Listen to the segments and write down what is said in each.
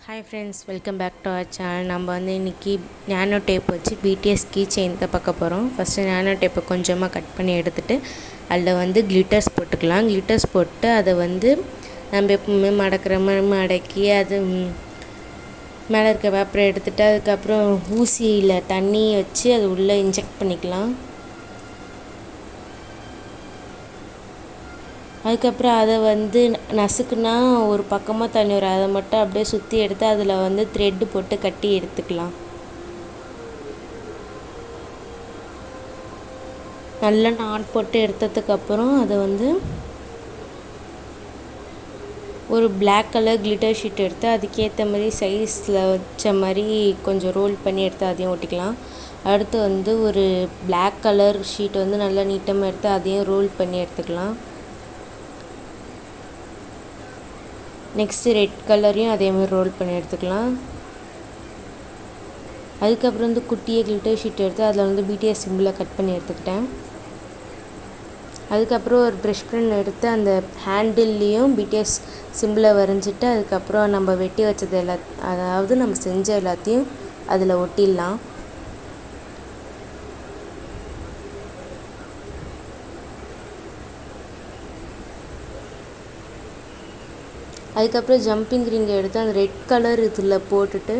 Hi friends, welcome back to our channel. நம்ம இன்றைக்கி nano tape வச்சு பிடிஎஸ் கீ செயின் தான் பார்க்க போகிறோம். ஃபஸ்ட்டு நேனோ டேப்பை கொஞ்சமாக கட் பண்ணி எடுத்துகிட்டு அதில் கிளிட்டர்ஸ் போட்டுக்கலாம். கிளிட்டர்ஸ் போட்டு அதை நம்ம எப்பவுமே மடக்கிற மாதிரி மடக்கி அது மேலே இருக்க பேப்பரை எடுத்துகிட்டு அதுக்கப்புறம் ஊசியில் தண்ணி வச்சு அது உள்ளே இன்ஜெக்ட் பண்ணிக்கலாம். அதுக்கப்புறம் அதை நசுக்குனா ஒரு பக்கமாக தண்ணி வரும், அதை மட்டும் அப்படியே சுற்றி எடுத்து அதில் த்ரெட்டு போட்டு கட்டி எடுத்துக்கலாம். நல்லா நாட் போட்டு எடுத்ததுக்கப்புறம் அதை ஒரு பிளாக் கலர் கிளிட்டர் ஷீட் எடுத்து அதுக்கேற்ற மாதிரி சைஸில் வச்ச மாதிரி கொஞ்சம் ரோல் பண்ணி எடுத்து அதையும் ஒட்டிக்கலாம். அடுத்து ஒரு பிளாக் கலர் ஷீட் நல்லா நீட்டமாக எடுத்து அதையும் ரோல் பண்ணி எடுத்துக்கலாம். நெக்ஸ்ட்டு ரெட் கலரையும் அதேமாதிரி ரோல் பண்ணி எடுத்துக்கலாம். அதுக்கப்புறம் குட்டியை கிளிட்டர் ஷீட் எடுத்து அதில் பிடிஎஸ் சிம்பிளை கட் பண்ணி எடுத்துக்கிட்டேன். அதுக்கப்புறம் ஒரு ப்ரஷ் பென் எடுத்து அந்த ஹேண்டில்லையும் பிடிஎஸ் சிம்பிளை வரைஞ்சிட்டு அதுக்கப்புறம் நம்ம வெட்டி வச்சது அதாவது நம்ம செஞ்ச எல்லாத்தையும் அதில் ஒட்டிடலாம். அதுக்கப்புறம் ஜம்பிங் ரிங்கை எடுத்து அந்த ரெட் கலர் இதில் போட்டுட்டு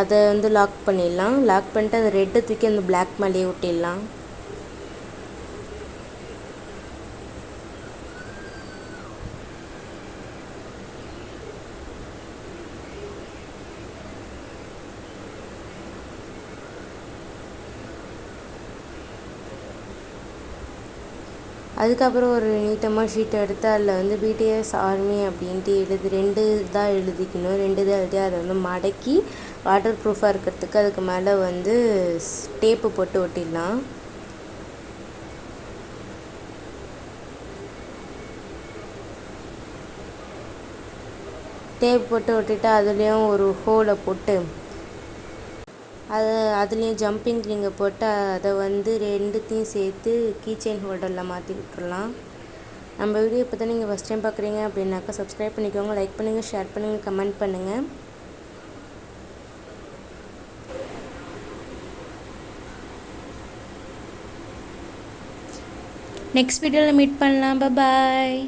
அதை லாக் பண்ணிடலாம். லாக் பண்ணிட்டு அந்த ரெட்டை தூக்கி அந்த பிளாக் மேலேயே ஒட்டிடலாம். அதுக்கப்புறம் ஒரு நீட்டமாக ஷீட்டை எடுத்து அதில் பிடிஎஸ் ஆர்மி அப்படின்ட்டு ரெண்டு தான் எழுதிக்கணும். ரெண்டு தான் எழுதி அதை மடக்கி வாட்டர் ப்ரூஃபாக இருக்கிறதுக்கு அதுக்கு மேலே டேப்பு போட்டு ஒட்டிடலாம். டேப் போட்டு ஒட்டிட்டு அதுலேயும் ஒரு ஹோலை போட்டு அதுலேயும் ஜம்பிங் ரிங்கை போட்டு அதை ரெண்டுத்தையும் சேர்த்து கீச்செயின் ஹோல்டரில் மாற்றி விட்டுறலாம். நம்ம வீடியோ இப்போ தான் நீங்கள் ஃபஸ்ட் டைம் பார்க்குறீங்க அப்படின்னாக்கா சப்ஸ்கிரைப் பண்ணிக்கோங்க, லைக் பண்ணுங்கள், ஷேர் பண்ணுங்கள், கமெண்ட் பண்ணுங்கள். நெக்ஸ்ட் வீடியோவில் மீட் பண்ணலாம். பாய்.